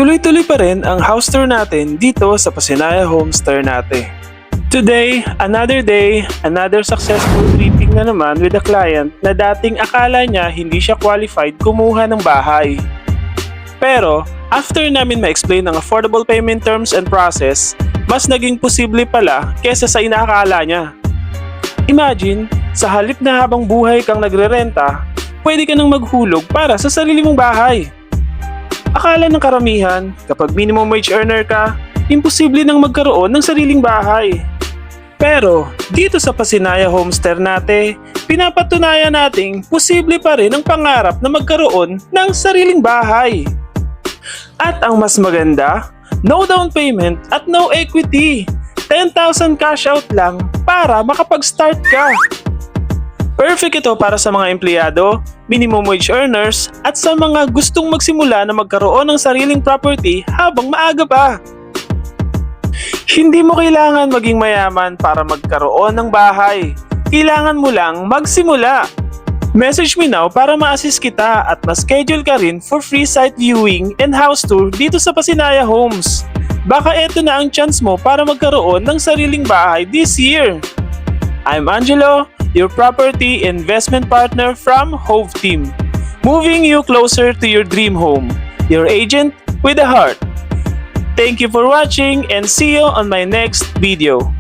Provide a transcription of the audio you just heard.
Tuloy-tuloy pa rin ang house tour natin dito sa Pasinaya Homes Ternate. Today, another day, another successful briefing na naman with a client na dating akala niya hindi siya qualified kumuha ng bahay. Pero, after namin ma-explain ang affordable payment terms and process, mas naging posible pala kesa sa inaakala niya. Imagine, sa halip na habang buhay kang nagre-renta, pwede ka nang maghulog para sa sarili mong bahay. Akala ng karamihan, kapag minimum wage earner ka, imposible nang magkaroon ng sariling bahay. Pero, dito sa Pasinaya Homes Ternate, pinapatunayan nating posible pa rin ang pangarap na magkaroon ng sariling bahay. At ang mas maganda, no down payment at no equity. 10,000 cash out lang para makapag-start ka. Perfect ito para sa mga empleyado, minimum wage earners, at sa mga gustong magsimula na magkaroon ng sariling property habang maaga pa. Hindi mo kailangan maging mayaman para magkaroon ng bahay. Kailangan mo lang magsimula. Message me now para ma-assist kita at ma-schedule ka rin for free site viewing and house tour dito sa Pasinaya Homes. Baka eto na ang chance mo para magkaroon ng sariling bahay this year. I'm Angelo, your property investment partner from Hove Team. Moving you closer to your dream home. Your agent with a heart. Thank you for watching and see you on my next video.